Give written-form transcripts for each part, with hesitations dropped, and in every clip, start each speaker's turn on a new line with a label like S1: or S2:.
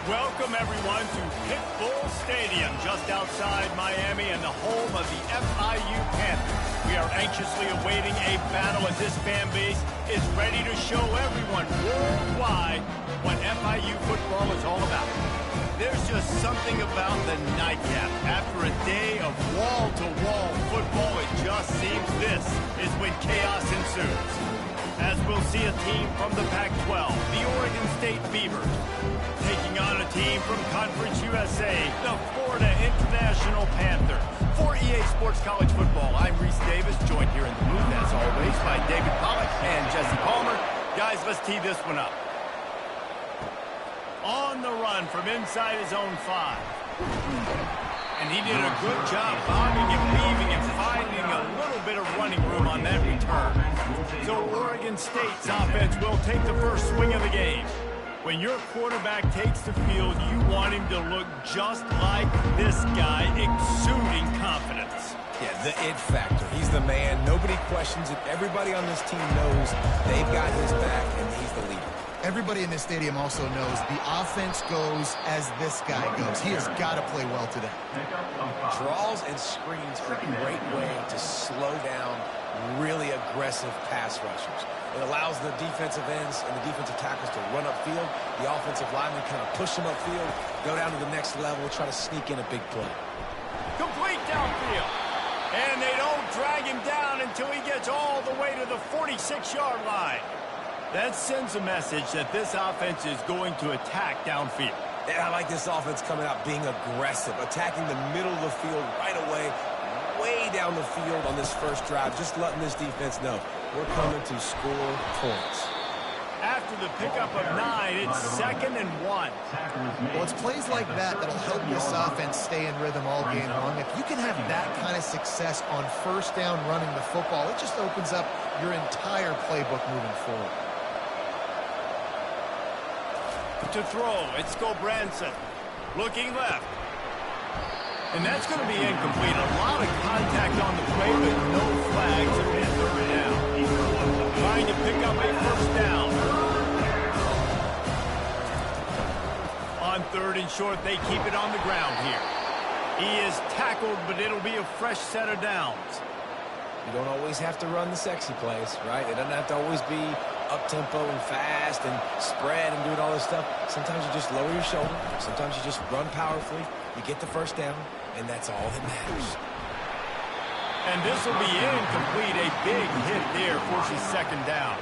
S1: Welcome, everyone, to Pitbull Stadium, just outside Miami and the home of the FIU Panthers. We are anxiously awaiting a battle as this fan base is ready to show everyone worldwide what FIU football is all about. There's just something about the nightcap. After a day of wall-to-wall football, it just seems this is when chaos ensues. As we'll see a team from the Pac-12, the Oregon State Beavers, taking on a team from Conference USA, the Florida International Panthers. For EA Sports College Football, I'm Reese Davis, joined here in the booth, as always, by David Pollack and Jesse Palmer. Guys, let's tee this one up. On the run from inside his own 5. And he did a good job bobbing and weaving and finding a little bit of running room on that return. So Oregon State's offense will take the first swing of the game. When your quarterback takes the field, you want him to look just like this guy, exuding confidence.
S2: Yeah, the it factor. He's the man. Nobody questions it. Everybody on this team knows they've got his back, and he's the leader.
S3: Everybody in this stadium also knows the offense goes as this guy goes. He has got to play well today.
S2: Draws and screens are a great way to slow down really aggressive pass rushers. It allows the defensive ends and the defensive tackles to run upfield. The offensive linemen kind of push them upfield, go down to the next level, try to sneak in a big play.
S1: Complete downfield. And they don't drag him down until he gets all the way to the 46-yard line. That sends a message that this offense is going to attack downfield.
S2: And I like this offense coming out being aggressive, attacking the middle of the field right away, way down the field on this first drive, just letting this defense know we're coming to score points.
S1: After the pickup of 9, it's 2nd and 1.
S3: Well, it's plays like that that'll help this offense stay in rhythm all game long. If you can have that kind of success on first down running the football, it just opens up your entire playbook moving forward.
S1: To throw, it's Branson. Looking left. And that's going to be incomplete. A lot of contact on the play, but no flags have been thrown down. Trying to pick up a first down. On 3rd and short, they keep it on the ground here. He is tackled, but it'll be a fresh set of downs.
S2: You don't always have to run the sexy plays, right? It doesn't have to always be up-tempo and fast and spread and doing all this stuff. Sometimes you just lower your shoulder. Sometimes you just run powerfully. You get the first down, and that's all that matters.
S1: And this will be incomplete. A big hit there forces 2nd down.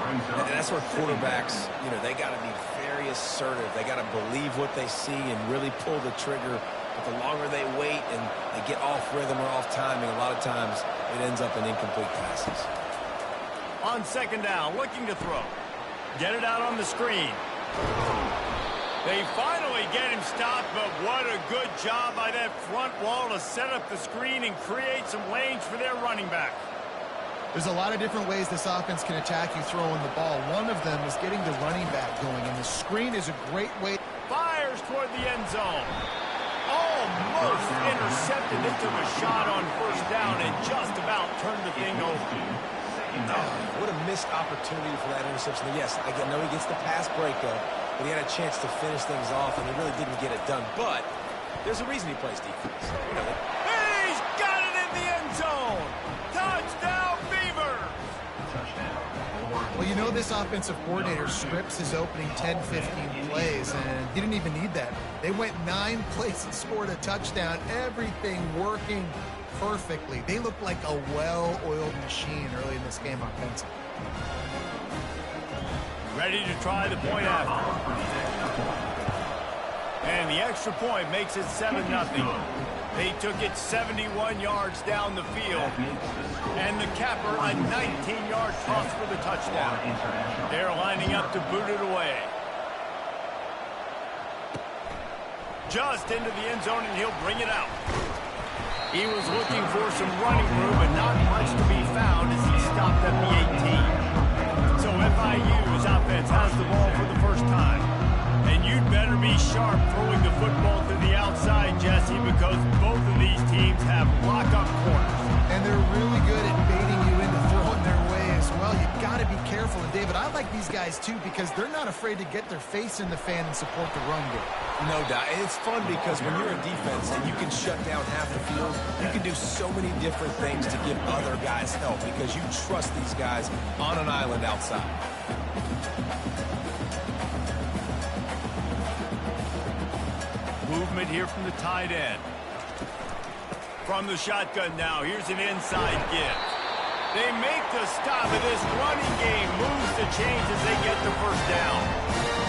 S2: And that's where quarterbacks, they got to be very assertive. They got to believe what they see and really pull the trigger. But the longer they wait and they get off rhythm or off timing, a lot of times it ends up in incomplete passes.
S1: On 2nd down, looking to throw. Get it out on the screen. They finally get him stopped, but what a good job by that front wall to set up the screen and create some lanes for their running back.
S3: There's a lot of different ways this offense can attack you throwing the ball. One of them is getting the running back going, and the screen is a great way.
S1: Fires toward the end zone. Almost intercepted. They took a shot on first down and just about turned the thing over.
S2: What a missed opportunity for that interception. Yes, I know he gets the pass breakup, but he had a chance to finish things off, and he really didn't get it done. But there's a reason he plays defense.
S1: He's got it in the end zone. Touchdown, Beavers.
S3: Well, this offensive coordinator scripts his opening 10, 15 plays, and he didn't even need that. They went 9 plays and scored a touchdown. Everything working perfectly. They looked like a well-oiled machine early in this game offensively.
S1: Ready to try the point after. And the extra point makes it 7-0. They took it 71 yards down the field. And the capper, a 19-yard toss for the touchdown. They're lining up to boot it away. Just into the end zone, and he'll bring it out. He was looking for some running room, but not much to be found as he stopped at the 18. So FIU's offense has the ball for the first time. And you'd better be sharp throwing the football to the outside, Jesse, because both of these teams have lock-up corners.
S3: And they're really good at baiting you into throwing their way as well. well, you got to be careful. And, David, I like these guys, too, because they're not afraid to get their face in the fan and support the run game.
S2: No doubt. It's fun because when you're a defense and you can shut down half the field, you can do so many different things to give other guys help because you trust these guys on an island outside.
S1: Movement here from the tight end. From the shotgun now, here's an inside give. They make the stop, and this running game moves the chains as they get the first down.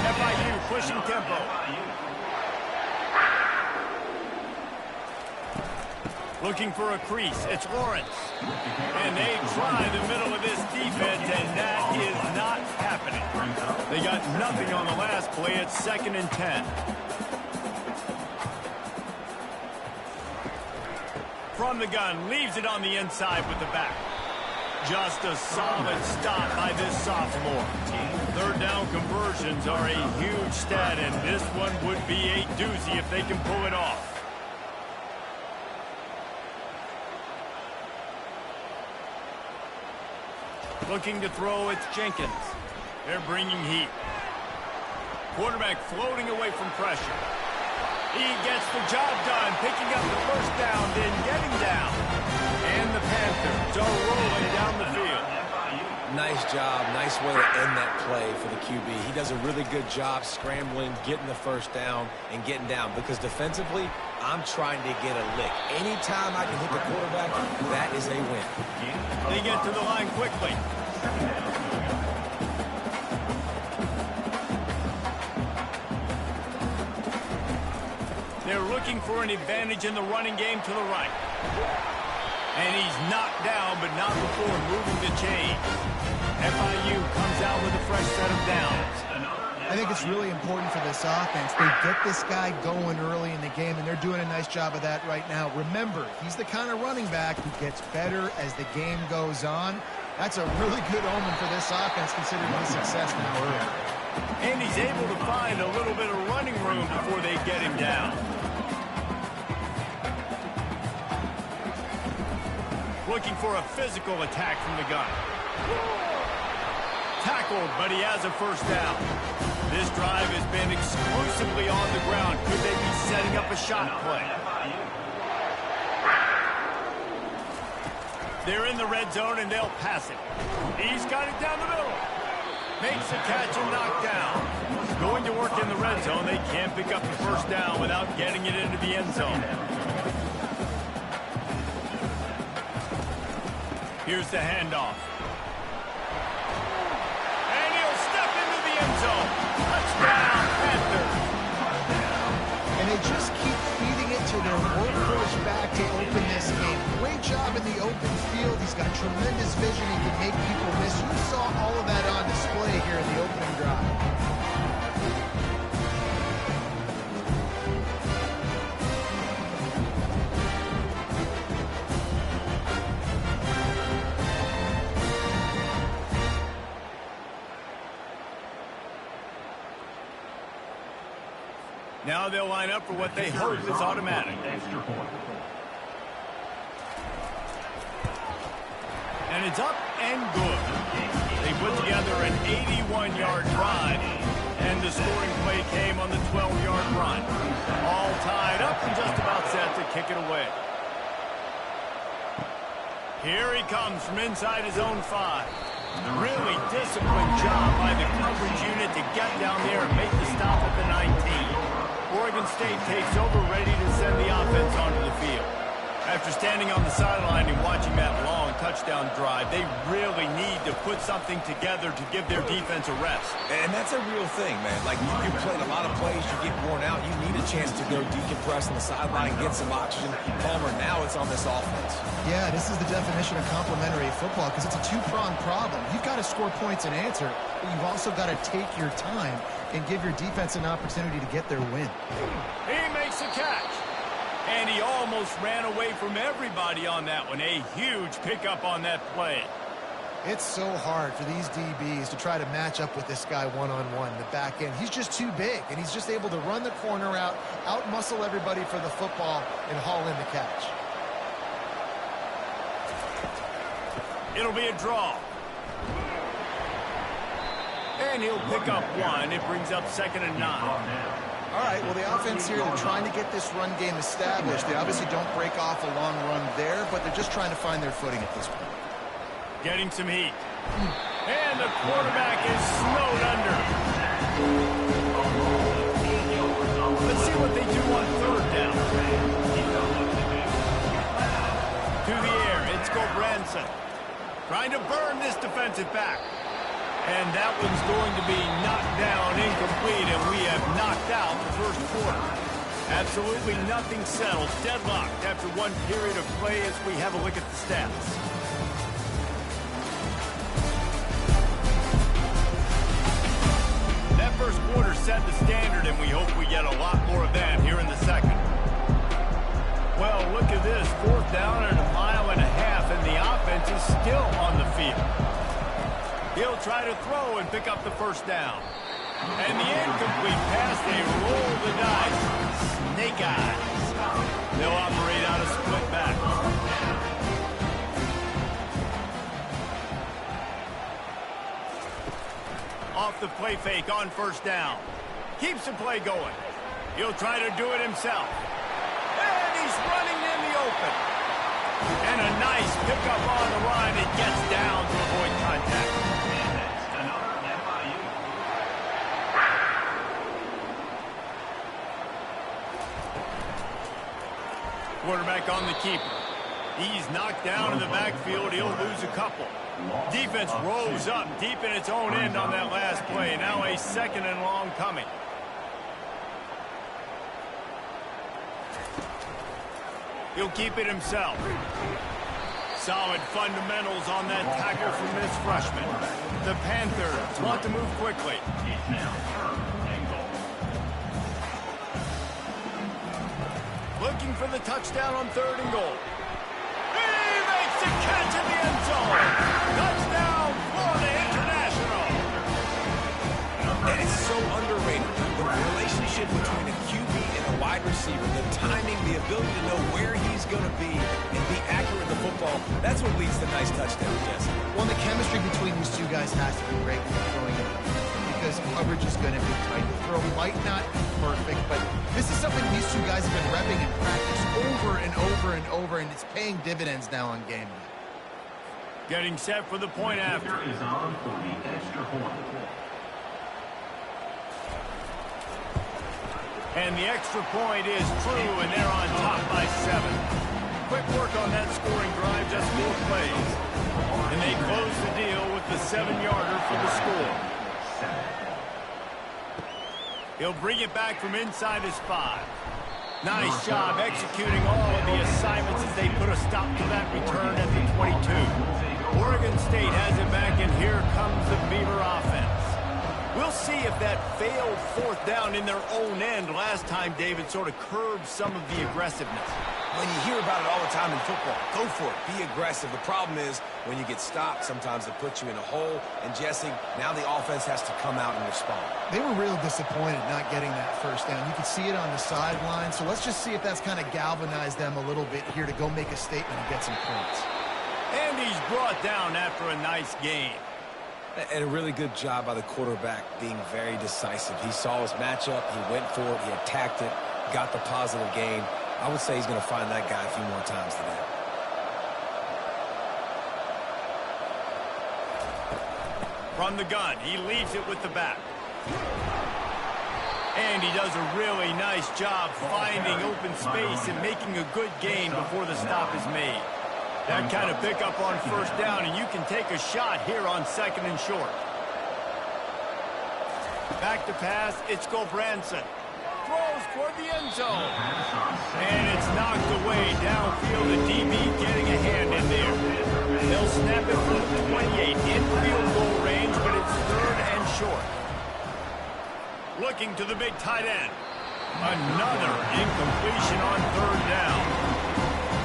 S1: FIU pushing tempo. Looking for a crease. It's Lawrence. And they try the middle of this defense, and that is not happening. They got nothing on the last play. It's 2nd and 10. From the gun, leaves it on the inside with the back. Just a solid stop by this sophomore. 3rd down conversions are a huge stat, and this one would be a doozy if they can pull it off. Looking to throw, it's Jenkins. They're bringing heat. Quarterback floating away from pressure. He gets the job done, picking up the first down, then getting down. And the Panthers are rolling down the field.
S2: Nice job. Nice way to end that play for the QB. He does a really good job scrambling, getting the first down, and getting down. Because defensively, I'm trying to get a lick. Anytime I can hit the quarterback, that is a win.
S1: They get to the line quickly. They're looking for an advantage in the running game to the right. And he's knocked down, but not before moving the chain. FIU comes out with a fresh set of downs.
S3: I think it's really important for this offense. They get this guy going early in the game, and they're doing a nice job of that right now. Remember, he's the kind of running back who gets better as the game goes on. That's a really good omen for this offense, considering his success now early.
S1: And he's able to find a little bit of running room before they get him down. Looking for a physical attack from the gun. Tackled, but he has a first down. This drive has been exclusively on the ground. Could they be setting up a shot play? They're in the red zone, and they'll pass it. He's got it down the middle. Makes a catch and knocked down. Going to work in the red zone. They can't pick up the first down without getting it into the end zone. Here's the handoff. And he'll step into the end zone. Touchdown, Panthers.
S3: And they just keep feeding it to their workhorse back to open this game. Great job in the open field. He's got tremendous vision. He can make people miss. You saw all of that on display here in the opening drive.
S1: Now they'll line up for what they hope is automatic. And it's up and good. They put together an 81-yard drive, and the scoring play came on the 12-yard run. All tied up and just about set to kick it away. Here he comes from inside his own 5. Really disciplined job by the coverage unit to get down there and make the stop at the 19. Oregon State takes over, ready to send the offense onto the field. After standing on the sideline and watching that long touchdown drive, they really need to put something together to give their defense a rest.
S2: And that's a real thing, man. Like, you played a lot of plays, you get worn out, you need a chance to go decompress on the sideline, get some oxygen. Palmer, now it's on this offense.
S3: Yeah, this is the definition of complementary football because it's a two-pronged problem. You've got to score points and answer, but you've also got to take your time and give your defense an opportunity to get their win.
S1: He makes a catch. And he almost ran away from everybody on that one. A huge pickup on that play.
S3: It's so hard for these DBs to try to match up with this guy one-on-one, the back end. He's just too big, and he's just able to run the corner out-muscle everybody for the football, and haul in the catch.
S1: It'll be a draw. And he'll pick up one. It brings up 2nd and 9.
S3: All right, well, the offense here, they're trying to get this run game established. They obviously don't break off a long run there, but they're just trying to find their footing at this point.
S1: Getting some heat. And the quarterback is snowed under. Let's see what they do on 3rd down. To the air, it's Gobranson. Trying to burn this defensive back. And that one's going to be knocked down incomplete, and we have knocked out the first quarter. Absolutely nothing settled. Deadlocked after one period of play as we have a look at the stats. That first quarter set the standard, and we hope we get a lot more of that here in the second. Well, look at this. 4th down and 1.5 miles, and the offense is still on the field. He'll try to throw and pick up the first down. And the incomplete pass, they roll the dice. Snake eyes. They'll operate out a split back. Off the play fake on 1st down. Keeps the play going. He'll try to do it himself. And he's running in the open. And a nice pickup on the line. It gets down to avoid contact. Quarterback on the keeper. He's knocked down in the backfield. He'll lose a couple. Defense rose up deep in its own end on that last play. Now a 2nd and long coming. He'll keep it himself. Solid fundamentals on that tackle from this freshman. The Panthers want to move quickly. Looking for the touchdown on 3rd and goal. He makes the catch in the end zone. Touchdown, Florida International.
S2: And it's so underrated. The relationship between a QB and a wide receiver, the timing, the ability to know where he's going to be and be accurate with the football, that's what leads to nice touchdowns, Jesse.
S3: Well, the chemistry between these two guys has to be great when they're throwing it, because coverage is going to be tight. The throw might not be perfect, but this is something these two guys have been repping in practice over and over and over, and it's paying dividends now on game day.
S1: Getting set for the point after.
S4: Is on for the extra point.
S1: And the extra point is true, and they're on top by 7. Quick work on that scoring drive, just 4 plays. And they close the deal with the 7-yarder for the score. He'll bring it back from inside his 5. Nice job executing all of the assignments as they put a stop to that return at the 22. Oregon State has it back, and here comes the Beaver offense. We'll see if that failed 4th down in their own end last time, David, sort of curbed some of the aggressiveness.
S2: When you hear about it all the time in football, go for it. Be aggressive. The problem is when you get stopped, sometimes it puts you in a hole. And, Jesse, now the offense has to come out and respond.
S3: They were real disappointed not getting that 1st down. You could see it on the sideline. So let's just see if that's kind of galvanized them a little bit here to go make a statement and get some points.
S1: And he's brought down after a nice game.
S2: And a really good job by the quarterback being very decisive. He saw his matchup. He went for it. He attacked it, got the positive gain. I would say he's going to find that guy a few more times today.
S1: From the gun, he leaves it with the back. And he does a really nice job finding open space and making a good gain before the stop is made. That kind of pickup on 1st down, and you can take a shot here on 2nd and short. Back to pass, it's Gobranson. Throws toward the end zone. And it's knocked away downfield. The DB getting a hand in there. They'll snap it from the 28 in field goal range, but it's 3rd and short. Looking to the big tight end. Another incompletion on 3rd down.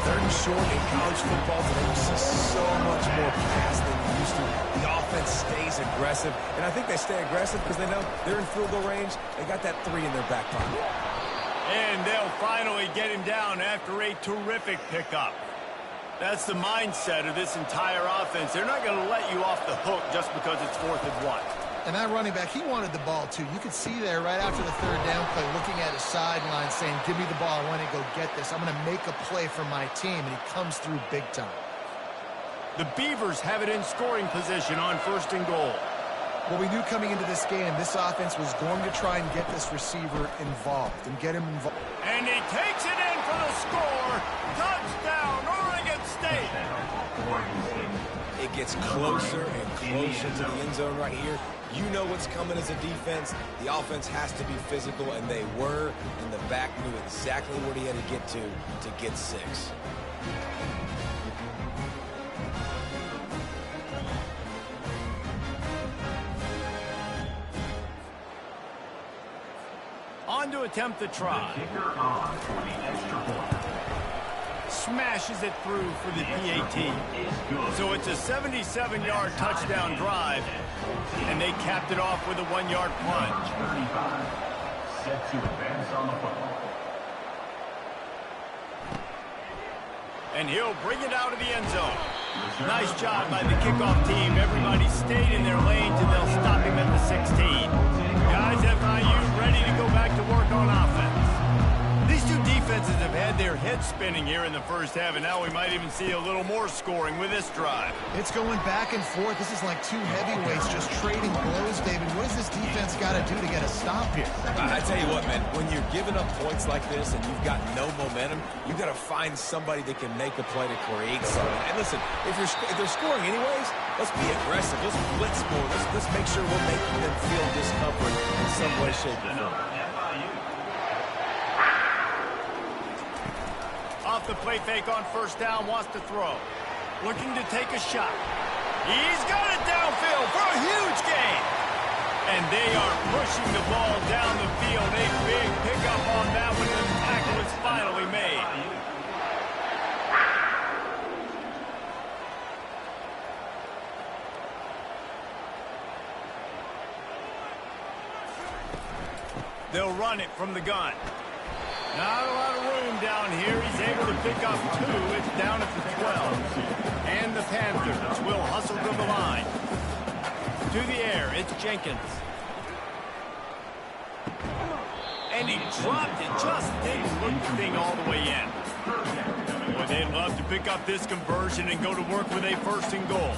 S2: 3rd and short in college football today, you see so much more pass than you used to. The offense stays aggressive, and I think they stay aggressive because they know they're in field goal range. They got that 3 in their back pocket.
S1: And they'll finally get him down after a terrific pickup. That's the mindset of this entire offense. They're not going to let you off the hook just because it's 4th and 1.
S3: And that running back, he wanted the ball too. You could see there right after the third down play looking at his sideline saying, give me the ball, I want to go get this. I'm going to make a play for my team, and he comes through big time.
S1: The Beavers have it in scoring position on 1st and goal.
S3: Well, we knew coming into this game, this offense was going to try and get this receiver involved and get him involved.
S1: And he takes it in for the score. Touchdown, Oregon State.
S2: It gets closer and closer to the end zone right here. You know what's coming as a defense. The offense has to be physical, and they were. And the back knew exactly where he had to get 6.
S1: On to attempt the try. Smashes it through for the PAT. So it's a 77-yard touchdown drive, and they capped it off with a 1-yard plunge.
S4: 35. Set to advance on the football.
S1: And he'll bring it out of the end zone. Nice job by the kickoff team. Everybody stayed in their lanes, and they'll stop him at the 16. Guys, FIU ready to go back to work on offense. These two defenses have had their heads spinning here in the first half, and now we might even see a little more scoring with this drive.
S3: It's going back and forth. This is like two heavyweights just trading blows, David. What does this defense got to do to get a stop here?
S2: I tell you what, man, when you're giving up points like this and you've got no momentum, you've got to find somebody that can make a play to create something. And listen, if they're scoring anyways, let's be aggressive. Let's blitz more. Let's make sure we're making them feel discomfort in some way, shape, or form.
S1: Off the play fake on 1st down, wants to throw. Looking to take a shot. He's got it downfield for a huge gain. And they are pushing the ball down the field. A big pickup on that one, and the tackle is finally made. They'll run it from the gun. Not a lot of room down here. He's able to pick up 2. It's down at the 12. And the Panthers will hustle to the line. To the air, it's Jenkins. And he dropped it. Just didn't look the thing all the way in. Boy, they'd love to pick up this conversion and go to work with a 1st and goal.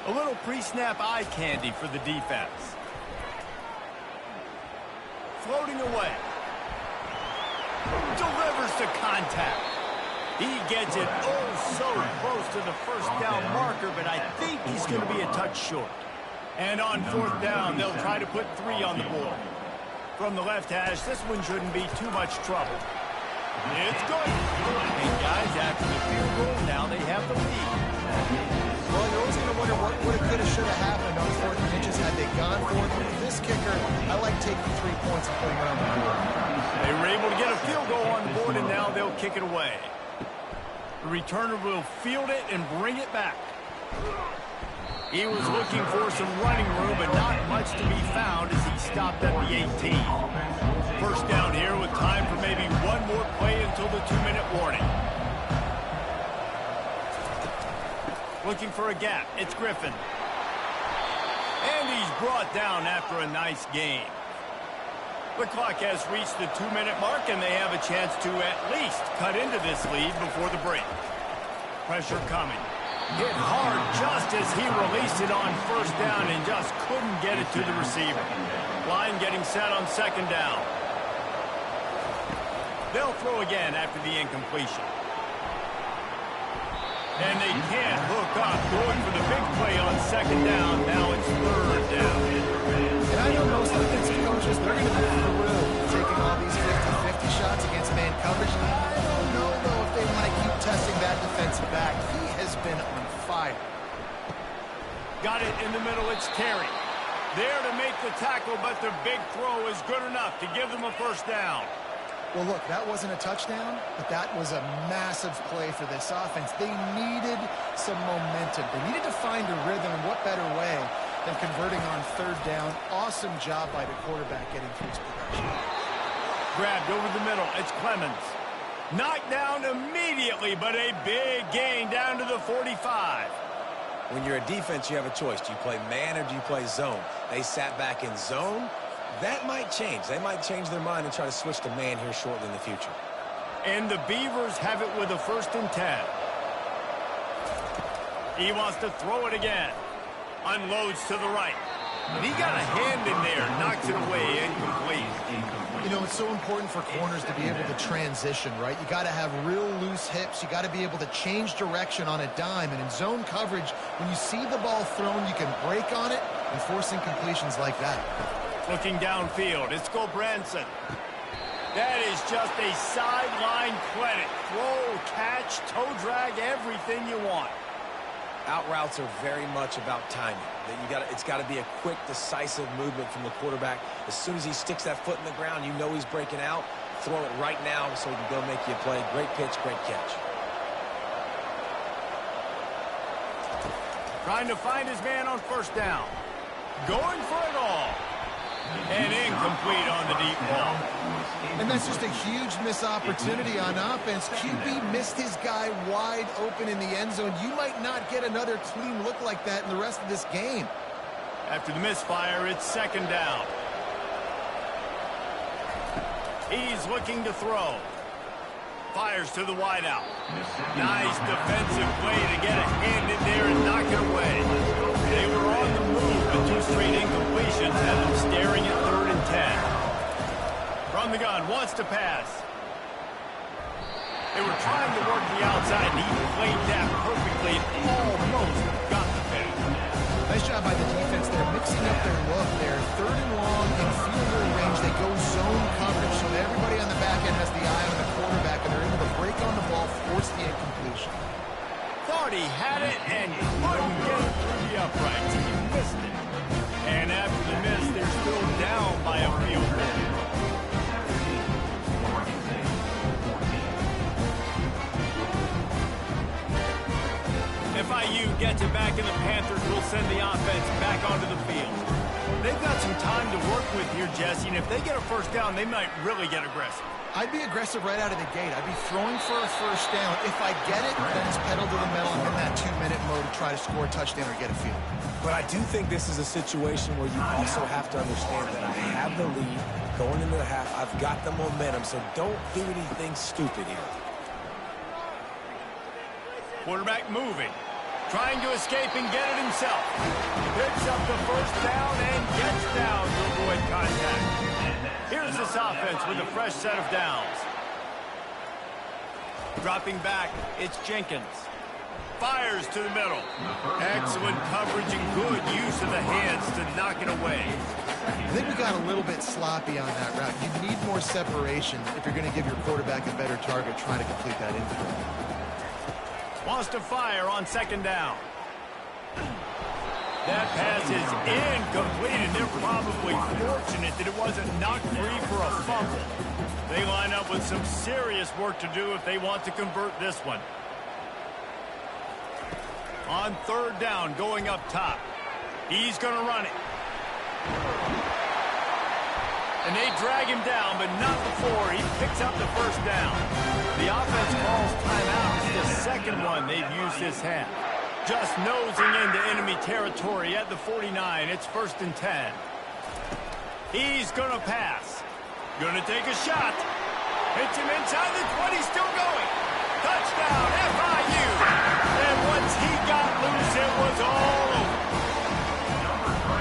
S1: A little pre-snap eye candy for the defense. Floating away. Delivers to contact. He gets it so close to the 1st down marker, but I think he's going to be a touch short. And on 4th down, they'll try to put 3 on the board. From the left hash, this one shouldn't be too much trouble. It's good. And guys, after the field goal, now they have the lead.
S3: Well, you're always going to wonder what would have, could have, should have happened on 4th and inches had they gone for it. With this kicker, I like taking 3 points and putting it on the board.
S1: They were able to get a field goal on the board, and now they'll kick it away. The returner will field it and bring it back. He was looking for some running room, but not much to be found as he stopped at the 18. 1st down here with time for maybe one more play until the 2-minute warning. Looking for a gap. It's Griffin. And he's brought down after a nice gain. The clock has reached the 2-minute mark, and they have a chance to at least cut into this lead before the break. Pressure coming. Hit hard just as he released it on 1st down and just couldn't get it to the receiver. Line getting set on 2nd down. They'll throw again after the incompletion. And they can't hook up, going for the big play on 2nd down. Now it's 3rd down.
S3: And I know most defensive coaches, they're going to be through taking all these 50-50 shots against man coverage. I don't know, though, if they want to keep testing that defensive back. He has been on fire.
S1: Got it in the middle. It's Terry. There to make the tackle, but the big throw is good enough to give them a 1st down.
S3: Well, look, that wasn't a touchdown, but that was a massive play for this offense. They needed some momentum. They needed to find a rhythm, and what better way than converting on 3rd down. Awesome job by the quarterback getting through his progression.
S1: Grabbed over the middle. It's Clemens. Knocked down immediately, but a big gain down to the 45.
S2: When you're a defense, you have a choice. Do you play man or do you play zone? They sat back in zone. That might change. They might change their mind and try to switch to man here shortly in the future.
S1: And the Beavers have it with a 1st and 10. He wants to throw it again. Unloads to the right. And he got a hand in there, knocks it away, incomplete.
S3: You know, it's so important for corners to be able to transition, right? You got to have real loose hips. You got to be able to change direction on a dime. And in zone coverage, when you see the ball thrown, you can break on it and force incompletions like that.
S1: Looking downfield, it's Branson. That is just a sideline credit. Throw, catch, toe drag, everything you want.
S2: Out routes are very much about timing. It's got to be a quick, decisive movement from the quarterback. As soon as he sticks that foot in the ground, you know he's breaking out. Throw it right now so he can go make you a play. Great pitch, great catch.
S1: Trying to find his man on 1st down. Going for it all. And incomplete on the deep ball.
S3: And that's just a huge missed opportunity on offense. QB missed his guy wide open in the end zone. You might not get another clean look like that in the rest of this game.
S1: After the misfire, it's 2nd down. He's looking to throw. Fires to the wideout. Nice defensive play to get a hand in there and knock it away. They were on the move, but 2 straight incompletions had them staring at 3rd and 10. From the gun, wants to pass. They were trying to work the outside, and he played that perfectly and almost got the pass.
S3: Nice job by the defense. They're mixing up their look. They're 3rd and long in field goal range. They go zone coverage, so everybody on the back end has the eye on the quarterback, and they're able to break on the ball, force the incompletion.
S1: Thought he had it and couldn't get it through the uprights. He missed it. And after the miss, they're still down by a field goal. FIU gets it back, and the Panthers will send the offense back onto the field. They've got some time to work with here, Jesse, and if they get a 1st down, they might really get aggressive.
S3: I'd be aggressive right out of the gate. I'd be throwing for a 1st down. If I get it, then it's pedal to the metal. I'm in that 2-minute mode to try to score a touchdown or get a field.
S2: But I do think this is a situation where you also have to understand that I have the lead going into the half. I've got the momentum, so don't do anything stupid here.
S1: Quarterback moving. Trying to escape and get it himself. Picks up the 1st down and gets down to avoid contact. Here's this offense with a fresh set of downs. Dropping back, it's Jenkins. Fires to the middle. Excellent coverage and good use of the hands to knock it away.
S3: I think we got a little bit sloppy on that route. You need more separation if you're going to give your quarterback a better target trying to complete that infield.
S1: Wants to fire on 2nd down. That pass is incomplete, and they're probably fortunate that it wasn't knocked free for a fumble. They line up with some serious work to do if they want to convert this one. On 3rd down, going up top. He's going to run it. And they drag him down, but not before he picks up the 1st down. The offense calls timeout. It's the 2nd one they've used this half. Just nosing into enemy territory at the 49. It's 1st and 10. He's going to pass. Going to take a shot. Hits him inside the 20, still going. Touchdown, FIU. And once he got loose, it was all over.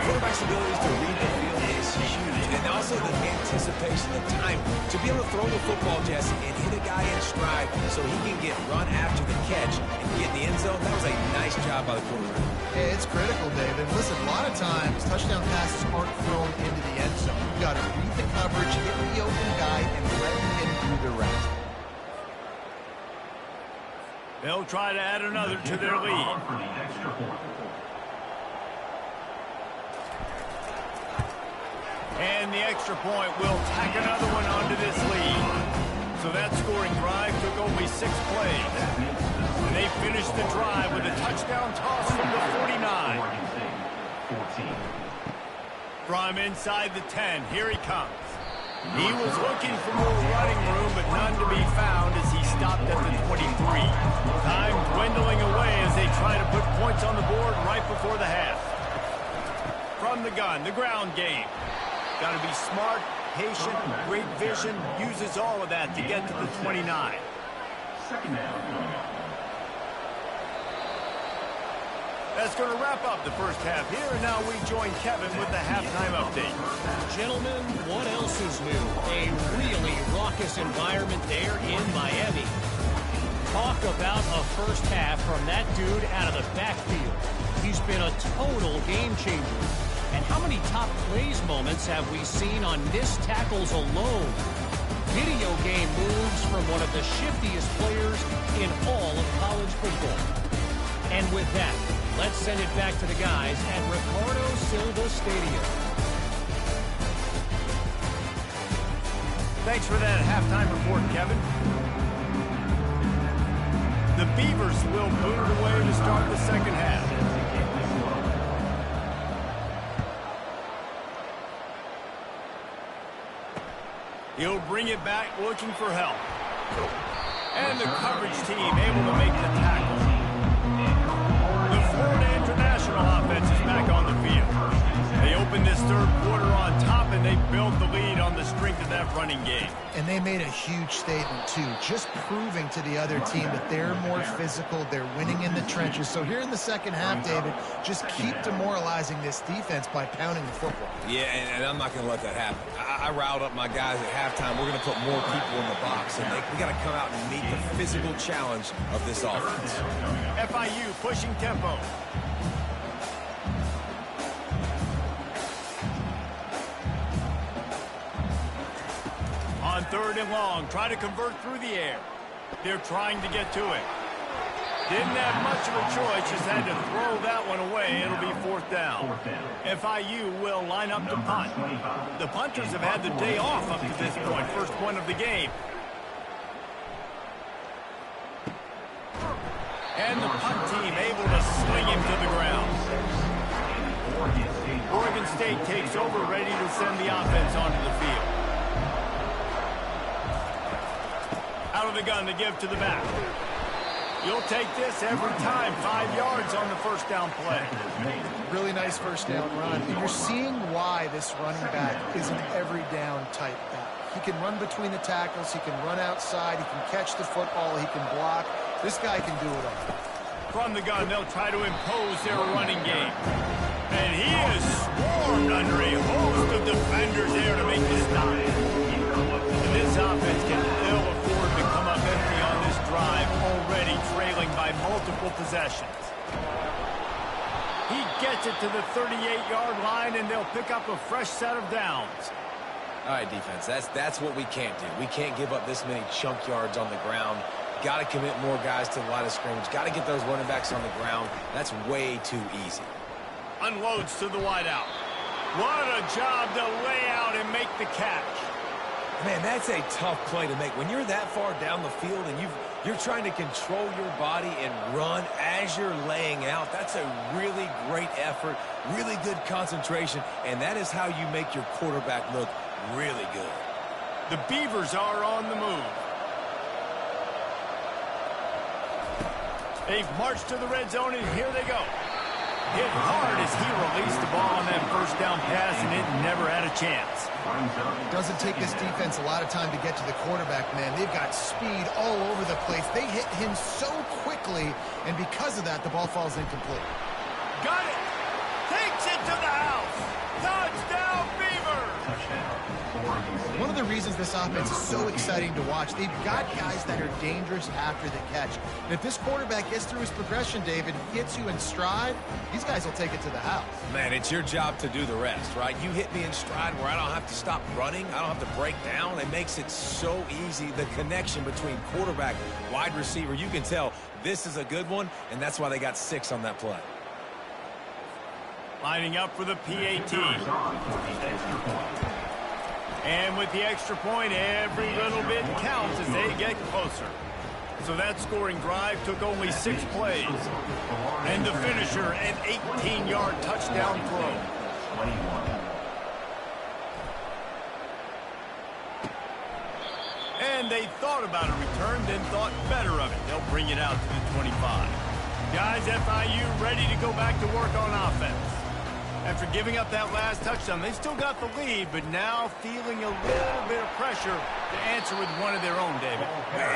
S2: Quarterback's abilities to read the field is huge, and also the anticipation of time. To be able to throw the football, Jesse, and hit a guy in stride so he can get run after the catch and get in the end zone, that was a nice job by the quarterback.
S3: Yeah, it's critical, David. Listen, a lot of times, touchdown passes aren't thrown into the end zone. You've got to read the coverage, hit the open guy, and let him do the rest.
S1: They'll try to add another to their lead. And the extra point will tack another one onto this lead. So that scoring drive took only 6 plays. And they finished the drive with a touchdown toss from the 49. From inside the 10, here he comes. He was looking for more running room, but none to be found as he stopped at the 23. Time dwindling away as they try to put points on the board right before the half. From the gun, the ground game. Got to be smart, patient, great vision, uses all of that to get to the 29.
S4: Second down.
S1: That's going to wrap up the first half here, and now we join Kevin with the halftime update.
S5: Gentlemen, what else is new? A really raucous environment there in Miami. Talk about a first half from that dude out of the backfield. He's been a total game changer. And how many top plays moments have we seen on missed tackles alone? Video game moves from one of the shiftiest players in all of college football. And with that, let's send it back to the guys at Ricardo Silva Stadium.
S1: Thanks for that halftime report, Kevin. The Beavers will boot it away to start the second half. He'll bring it back looking for help. And the coverage team able to make the tackle. The Florida International offense is back on the field. They opened this third quarter on top, and they built the lead on the strength of that running game.
S3: And they made a huge statement, too, just proving to the other team that they're more physical, they're winning in the trenches. So here in the second half, David, just keep demoralizing this defense by pounding the football.
S2: Yeah, and I'm not going to let that happen. I riled up my guys at halftime. We're going to put more people in the box, and we got to come out and meet the physical challenge of this offense.
S1: FIU pushing tempo. On third and long, try to convert through the air. They're trying to get to it. Didn't have much of a choice, just had to throw that one away. It'll be fourth down. FIU will line up to punt. The punters have had the day off up to this point. First point of the game. And the punt team able to sling him to the ground. Oregon State takes over, ready to send the offense onto the field. Out of the gun to give to the back. You'll take this every time. 5 yards on the first down play.
S3: Really nice first down run. And you're seeing why this running back is an every down type back. He can run between the tackles. He can run outside. He can catch the football. He can block. This guy can do it all.
S1: From the gun, they'll try to impose their running game. And he is swarmed under a host of defenders there to make the stop. And this offense can ill afford to come up empty on this drive, already trailing by multiple possessions. He gets it to the 38-yard line, and they'll pick up a fresh set of downs.
S2: All right, defense, that's what we can't do. We can't give up this many chunk yards on the ground. Got to commit more guys to the line of scrimmage. Got to get those running backs on the ground. That's way too easy.
S1: Unloads to the wideout. What a job to lay out and make the catch.
S2: Man, that's a tough play to make. When you're that far down the field and you're trying to control your body and run as you're laying out, that's a really great effort, really good concentration, and that is how you make your quarterback look really good.
S1: The Beavers are on the move. They've marched to the red zone, and here they go. Hit hard as he released the ball on that first down pass, and it never had a chance.
S3: It doesn't take this defense a lot of time to get to the quarterback, man. They've got speed all over the place. They hit him so quickly, and because of that, the ball falls incomplete.
S1: Got it. Takes it to the house. Touchdown, Beavers.
S3: One of the reasons this offense is so exciting to watch, they've got guys that are dangerous after the catch. And if this quarterback gets through his progression, David, hits you in stride, these guys will take it to the house.
S2: Man, it's your job to do the rest, right? You hit me in stride where I don't have to stop running. I don't have to break down. It makes it so easy. The connection between quarterback, wide receiver, you can tell this is a good one, and that's why they got 6 on that play.
S1: Lining up for the PAT. And with the extra point, every little bit counts as they get closer. So that scoring drive took only 6 plays. And the finisher, an 18-yard touchdown throw. they thought about a return, then thought better of it. They'll bring it out to the 25. Guys, FIU ready to go back to work on offense. After giving up that last touchdown, they still got the lead, but now feeling a little bit of pressure to answer with one of their own, David.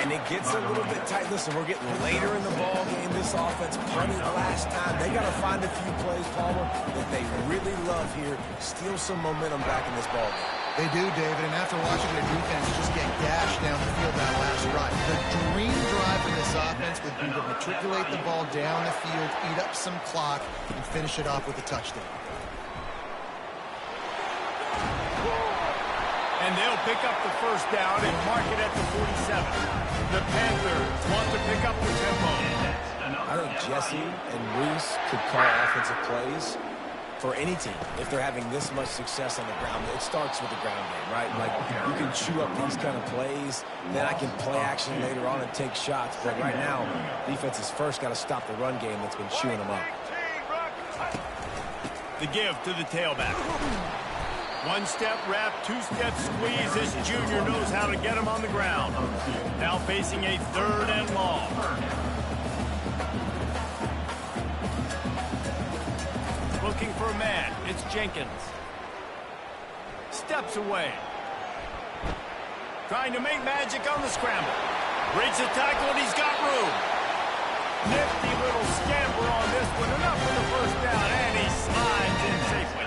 S2: And it gets a little bit tight. Listen, we're getting later in the ball game. This offense punted last time. They got to find a few plays, Palmer, that they really love here. Steal some momentum back in this ball game.
S3: They do, David, and after watching their defense just get gashed down the field that last drive, the dream drive for this offense would be to matriculate the ball down the field, eat up some clock, and finish it off with a touchdown.
S1: And they'll pick up the first down and mark it at the 47. The Panthers want to pick up the tempo.
S2: I think Jesse and Reese could call offensive plays for any team if they're having this much success on the ground. It starts with the ground game, right? Like, you can chew up these kind of plays, then I can play action later on and take shots. But right now, defense has first got to stop the run game that's been chewing them up.
S1: The give to the tailback. One-step wrap, two-step squeeze. This junior knows how to get him on the ground. Now facing a 3rd and long. Looking for a man. It's Jenkins. Steps away. Trying to make magic on the scramble. Breaks the tackle, and he's got room. Nifty little scamper on this one. Enough for the first down, and he slides in safely.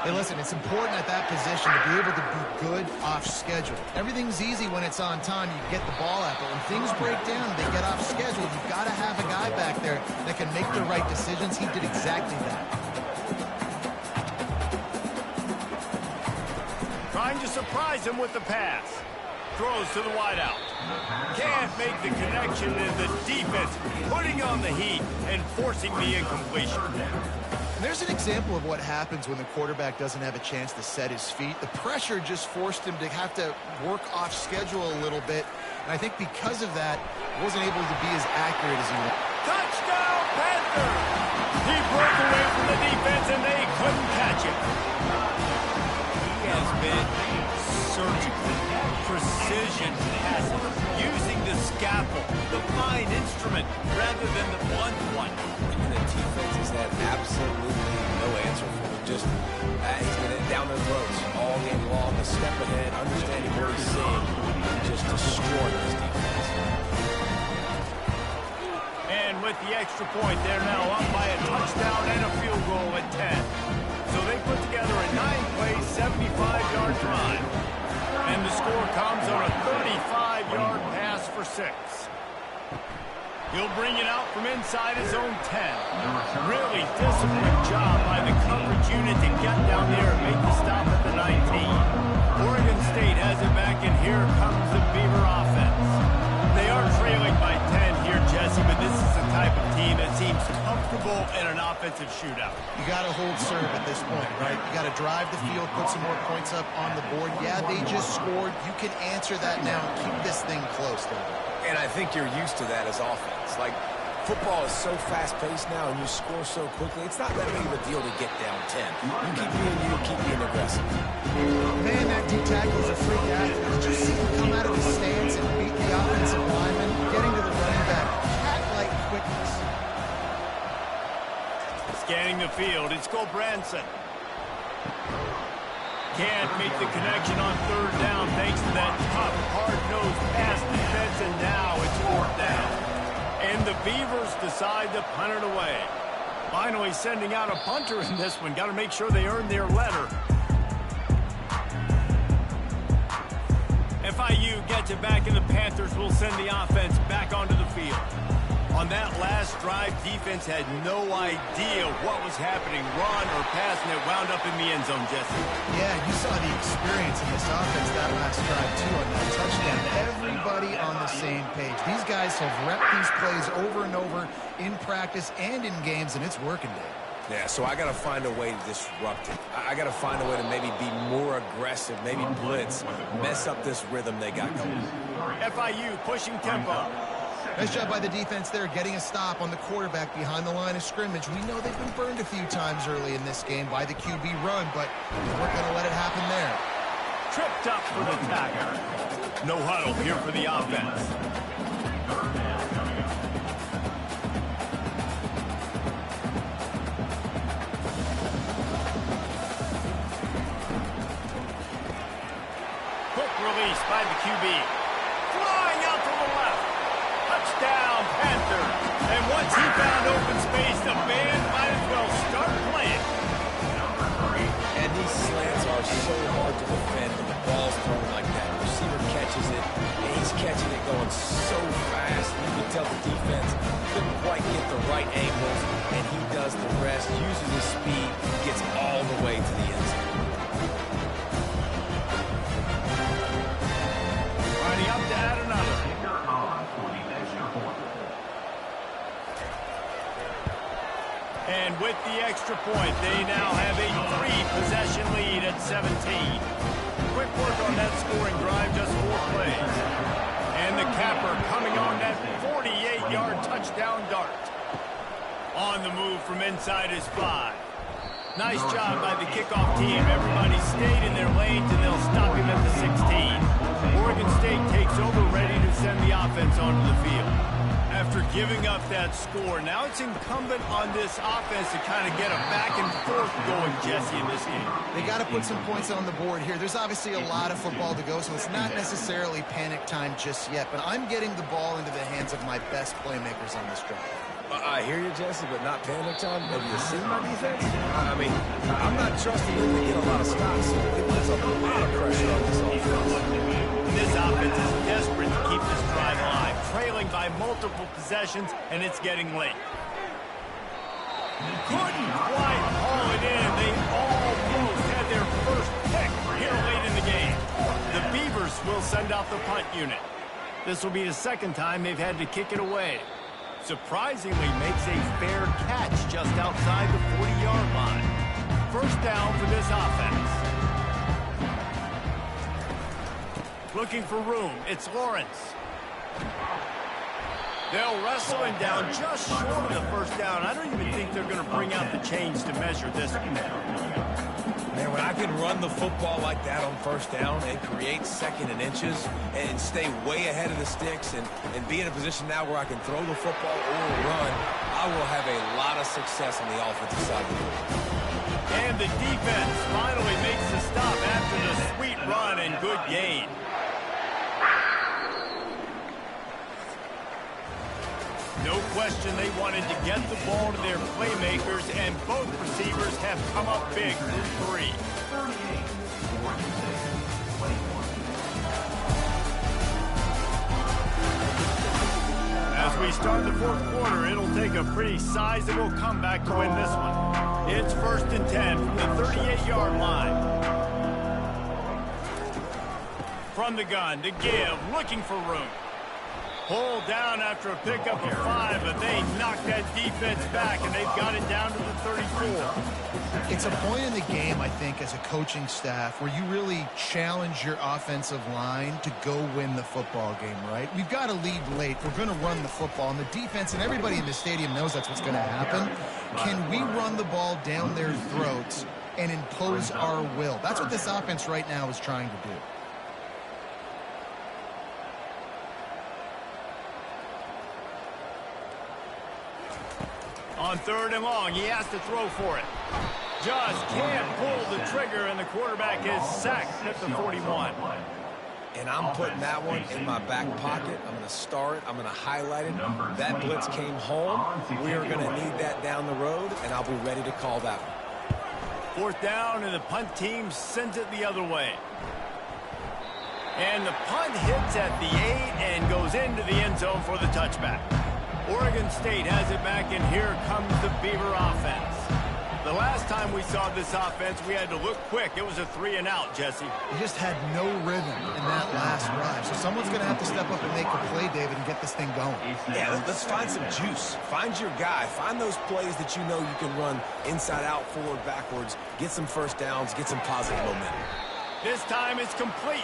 S3: Hey, listen, it's important at that position to be able to be good off schedule. Everything's easy when it's on time. You get the ball out, but when things break down and they get off schedule, you've got to have a guy back there that can make the right decisions. He did exactly that.
S1: Trying to surprise him with the pass. Throws to the wideout. Can't make the connection, and the defense putting on the heat and forcing the incompletion.
S3: There's an example of what happens when the quarterback doesn't have a chance to set his feet. The pressure just forced him to have to work off schedule a little bit. And I think because of that, he wasn't able to be as accurate as he wanted.
S1: Touchdown, Panthers! He broke away from the defense, and they couldn't catch him. He has been surgical, precision passing, using the scalpel, the fine instrument, rather than the blunt one.
S2: The defense has had absolutely no answer for him. Just, he's been down their throats all game long. A step ahead, understanding what he's seeing, just destroying this defense.
S1: And with the extra point, they're now up by a touchdown and a field goal at 10. So they put together a 9-play, 75-yard drive. And the score comes on a 35-yard pass for 6. He'll bring it out from inside his own 10. Really disciplined job by the coverage unit to get down there and make the stop at the 19. Oregon State has it back, and here comes the Beaver offense. They are trailing by 10 here, Jesse, but this is the type of team that seems comfortable in an offensive shootout.
S3: You got to hold serve at this point, right? You got to drive the field, put some more points up on the board. Yeah, they just scored. You can answer that now and keep this thing close, David.
S2: And I think you're used to that as offense. Like, football is so fast-paced now, and you score so quickly. It's not that big of a deal to get down 10. You keep being aggressive.
S3: Man, that D tackle is a freak athlete. Did you see him come out of his stance and beat the offensive lineman, getting to the running back? Cat-like quickness.
S1: Scanning the field, it's Branson. Can't make the connection on 3rd down thanks to that tough, hard-nosed pass defense, and now it's 4th down. And the Beavers decide to punt it away. Finally sending out a punter in this one. Got to make sure they earn their letter. FIU gets it back, and the Panthers will send the offense back onto the field. On that last drive, defense had no idea what was happening, run or pass, and it wound up in the end zone, Jesse.
S3: Yeah, you saw the experience in this offense that last drive, too, on that touchdown. Everybody on the same page. These guys have repped these plays over and over in practice and in games, and it's working, Dave.
S2: Yeah, so I got to find a way to disrupt it. I got to find a way to maybe be more aggressive, maybe blitz, mess up this rhythm they got going.
S1: FIU pushing tempo.
S3: Nice job by the defense there, getting a stop on the quarterback behind the line of scrimmage. We know they've been burned a few times early in this game by the QB run, but we weren't going to let it happen there.
S1: Tripped up for the tackle. No huddle here for the offense. Quick release by the QB. Flying out to the left. Touchdown, Panthers. And once he found open space, the band might as well start playing.
S2: And these slants are so hard to defend when the ball's thrown like that. The receiver catches it, and he's catching it going so fast. You can tell the defense couldn't quite get the right angles, and he does the rest, uses his speed, gets all the way to the end zone.
S1: Lining up to add another. And with the extra point, they now have a 3-possession lead at 17. Quick work on that scoring drive, just 4 plays. And the capper coming on that 48-yard touchdown dart. On the move from inside his 5. Nice job by the kickoff team. Everybody stayed in their lanes, and they'll stop him at the 16. Oregon State takes over, ready to send the offense onto the field. After giving up that score, now it's incumbent on this offense to kind of get a back and forth going, Jesse, in this game.
S3: They got to put some points on the board here. There's obviously a lot of football to go, so it's not necessarily panic time just yet, but I'm getting the ball into the hands of my best playmakers on this drive.
S2: I hear you, Jesse, but not panic time. Have you seen my defense? I mean, I'm not trusting them to get a lot of stops, so it puts a lot of pressure on this offense.
S1: This offense is desperate to keep this drive alive, trailing by multiple possessions, and it's getting late. Couldn't quite haul it in. They almost had their first pick here late in the game. The Beavers will send out the punt unit. This will be the second time they've had to kick it away. Surprisingly makes a fair catch just outside the 40-yard line. First down for this offense. Looking for room. It's Lawrence. They'll wrestle him down just short of the first down. I don't even think they're going to bring out the chains to measure this one.
S2: Man, when I can run the football like that on first down and create second and inches and stay way ahead of the sticks and be in a position now where I can throw the football or run, I will have a lot of success on the offensive side of the ball.
S1: And the defense finally makes the stop after the sweet run and good gain. No question they wanted to get the ball to their playmakers, and both receivers have come up big for 3. As we start the fourth quarter, it'll take a pretty sizable comeback to win this one. It's 1st and 10 from the 38-yard line. From the gun to give, looking for room. Pulled down after a pickup of 5, but they knocked that defense back, and they've got it down to the 34.
S3: It's a point in the game, I think, as a coaching staff, where you really challenge your offensive line to go win the football game, right? We've got to lead late. We're going to run the football, and the defense and everybody in the stadium knows that's what's going to happen. Can we run the ball down their throats and impose our will? That's what this offense right now is trying to do.
S1: On 3rd and long, he has to throw for it. Just can't pull the trigger, and the quarterback is sacked at the 41.
S2: And I'm putting that one in my back pocket. I'm going to star it. I'm going to highlight it. That blitz came home. We are going to need that down the road, and I'll be ready to call that one.
S1: 4th down, and the punt team sends it the other way. And the punt hits at the 8 and goes into the end zone for the touchback. Oregon State has it back, and here comes the Beaver offense. The last time we saw this offense, we had to look quick. It was a 3-and-out, Jesse.
S3: He just had no rhythm in that last drive. So someone's going to have to step up and make a play, David, and get this thing going.
S2: Yeah, let's find some juice. Find your guy. Find those plays that you know you can run inside out, forward, backwards. Get some first downs. Get some positive momentum.
S1: This time it's complete.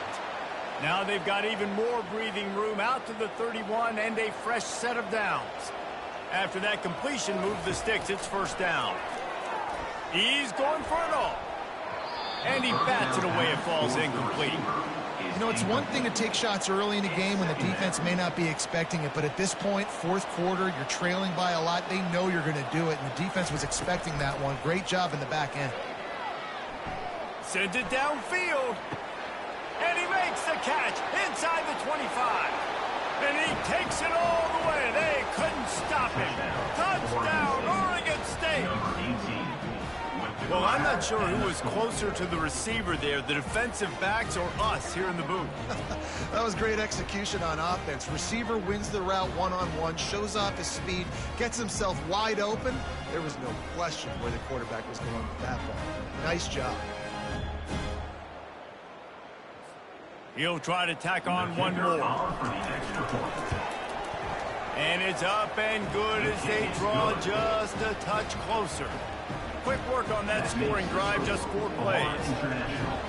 S1: Now they've got even more breathing room out to the 31 and a fresh set of downs. After that completion, move the sticks. It's 1st down. He's going for it all. And he bats it away. It falls incomplete.
S3: You know, it's one thing to take shots early in a game when the defense may not be expecting it, but at this point, fourth quarter, you're trailing by a lot. They know you're going to do it, and the defense was expecting that one. Great job in the back end.
S1: Sends it downfield. And he makes the catch inside the 25. And he takes it all the way. They couldn't stop him. Touchdown, Oregon State. Well, I'm not sure who was closer to the receiver there, the defensive backs or us here in the booth.
S3: That was great execution on offense. Receiver wins the route one-on-one, shows off his speed, gets himself wide open. There was no question where the quarterback was going with that ball. Nice job.
S1: He'll try to tack on one more. And it's up and good as they draw just a touch closer. Quick work on that scoring drive, just 4 plays.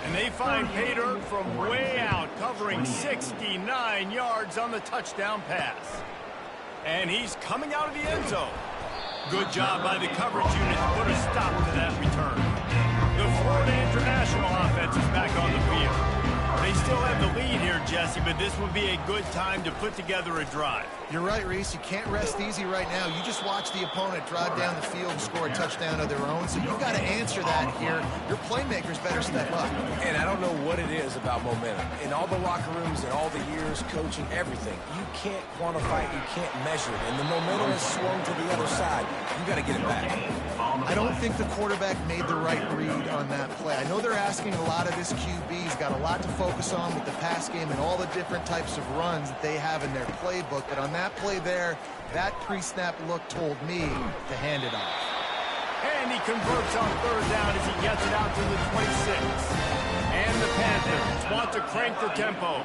S1: And they find pay dirt from way out, covering 69 yards on the touchdown pass. And he's coming out of the end zone. Good job by the coverage unit to put a stop to that return. The Florida International offense is back on the field. They still have the lead here, Jesse, but this would be a good time to put together a drive.
S3: You're right, Reese. You can't rest easy right now. You just watch the opponent drive down the field and score a touchdown of their own, so you've got to answer that here. Your playmakers better step up.
S2: And I don't know what it is about momentum. In all the locker rooms and all the years coaching, everything, you can't quantify it, you can't measure it. And the momentum has swung to the other side. You got to get it back.
S3: I don't think the quarterback made the right read on that play. I know they're asking a lot of this QB. He's got a lot to focus on with the pass game and all the different types of runs that they have in their playbook, but on that play there, that pre-snap look told me to hand it off.
S1: And he converts on third down as he gets it out to the 26. And the Panthers want to crank the tempo.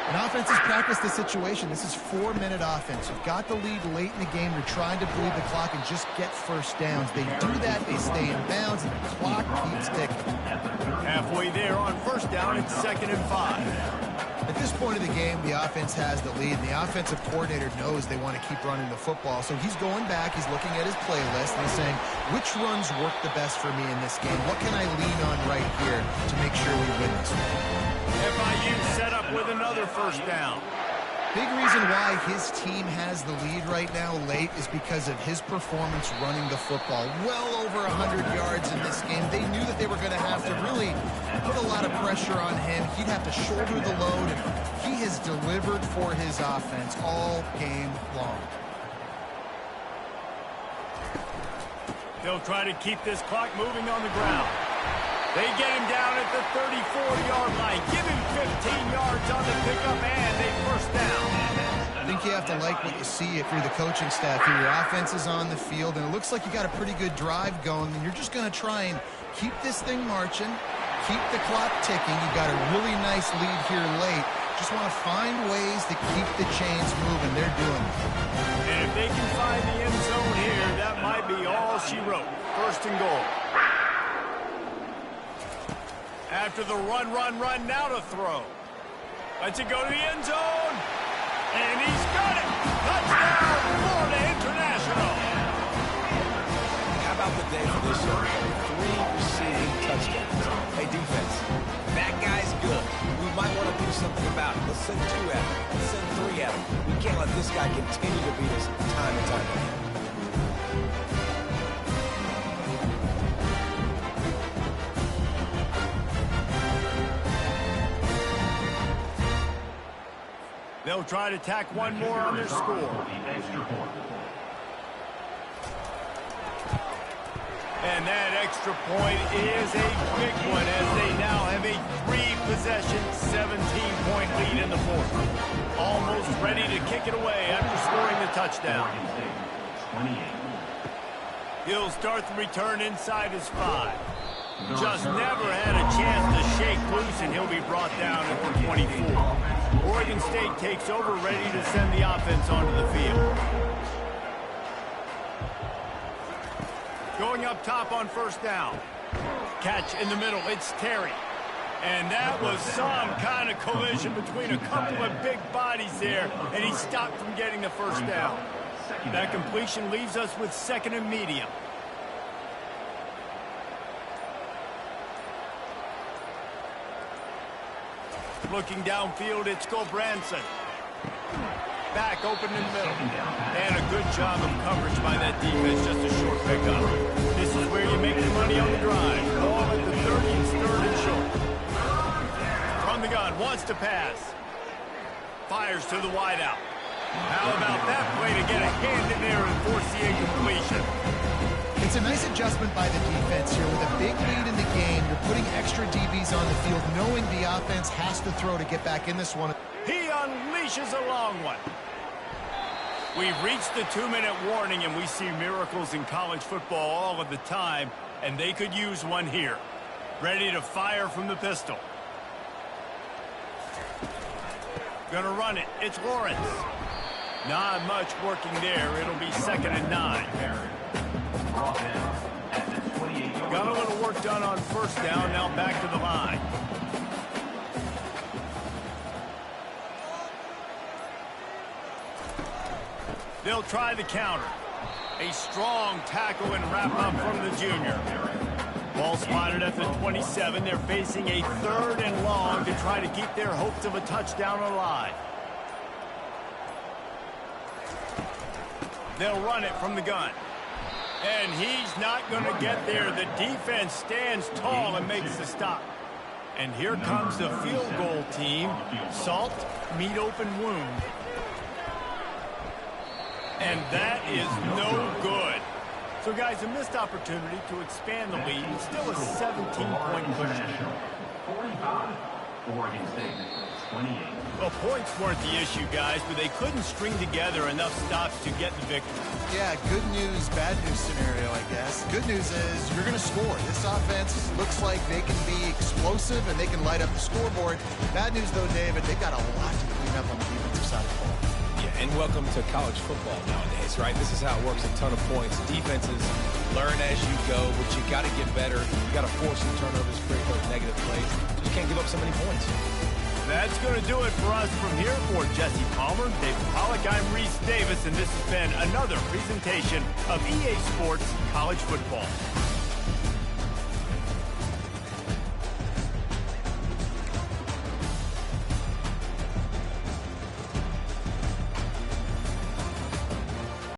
S3: And offense has practiced the situation. This is 4-minute offense. You've got the lead late in the game. You're trying to bleed the clock and just get first downs. They do that, they stay in bounds, and the clock keeps ticking.
S1: Halfway there on first down, it's 2nd and 5.
S3: At this point of the game, the offense has the lead, and the offensive coordinator knows they want to keep running the football. So he's going back, he's looking at his playlist, and he's saying, which runs work the best for me in this game? What can I lean on right here to make sure we win this one?
S1: FIU set up with another first down.
S3: Big reason why his team has the lead right now late is because of his performance running the football. Well over 100 yards in this game. They knew that they were going to have to really put a lot of pressure on him. He'd have to shoulder the load, and he has delivered for his offense all game long.
S1: They'll try to keep this clock moving on the ground. They get him down at the 34-yard line. Give him 15 yards on the pickup, and a first down.
S3: I think you have to like what you see if you're the coaching staff here. Your offense is on the field, and it looks like you got a pretty good drive going, and you're just going to try and keep this thing marching, keep the clock ticking. You've got a really nice lead here late. Just want to find ways to keep the chains moving. They're doing it.
S1: And if they can find the end zone here, that might be all she wrote. 1st and goal. After the run, now to throw. Lets it go to the end zone. And he's got it. Touchdown, Florida International.
S2: How about the day for this year? 3 receiving touchdowns. Hey, defense, that guy's good. We might want to do something about it. Let's send 2 at him. Let's send 3 at him. We can't let this guy continue to beat us time and time again.
S1: They'll try to tack one more on their score. And that extra point is a big one as they now have a 3-possession, 17-point lead in the 4th. Almost ready to kick it away after scoring the touchdown. He'll start the return inside his 5. Just never had a chance to shake loose, and he'll be brought down at the 24. Oregon State takes over, ready to send the offense onto the field. Going up top on first down. Catch in the middle, it's Terry. And that was some kind of collision between a couple of big bodies there, and he stopped from getting the first down. That completion leaves us with 2nd and medium. Looking downfield, it's Gulbranson. Back open in the middle. And a good job of coverage by that defense. Just a short pickup. This is where you make the money on the drive. Ball at the 30, it's third and short. From the gun, wants to pass. Fires to the wideout. How about that play to get a hand in there and force the incompletion?
S3: It's a nice adjustment by the defense here. With a big lead in the game, you're putting extra DBs on the field, knowing the offense has to throw to get back in this one.
S1: He unleashes a long one. We've reached the 2-minute warning, and we see miracles in college football all of the time, and they could use one here. Ready to fire from the pistol. Gonna run it. It's Lawrence. Not much working there. It'll be 2nd and 9. Got a little work done on first down. Now back to the line. They'll try the counter. A strong tackle and wrap up from the junior. Ball spotted at the 27. They're facing a 3rd and long to try to keep their hopes of a touchdown alive. They'll run it from the gun. And he's not going to get there. The defense stands tall and makes the stop. And here comes the field goal team. Salt, meet open wound. And that is no good. So, guys, a missed opportunity to expand the lead. It's still a 17-point cushion.
S4: 45. Oregon State, 28.
S1: Well, points weren't the issue, guys, but they couldn't string together enough stops to get the victory.
S3: Yeah, good news, bad news scenario, I guess. Good news is you're going to score. This offense looks like they can be explosive and they can light up the scoreboard. Bad news, though, David, they've got a lot to clean up on the defensive side of the ball.
S2: Yeah, and welcome to college football nowadays, right? This is how it works, a ton of points. Defenses learn as you go, but you got to get better. You got to force some turnovers, create those negative plays. Just can't give up so many points.
S1: That's going to do it for us from here. For Jesse Palmer, David Pollack, I'm Reese Davis, and this has been another presentation of EA Sports College Football.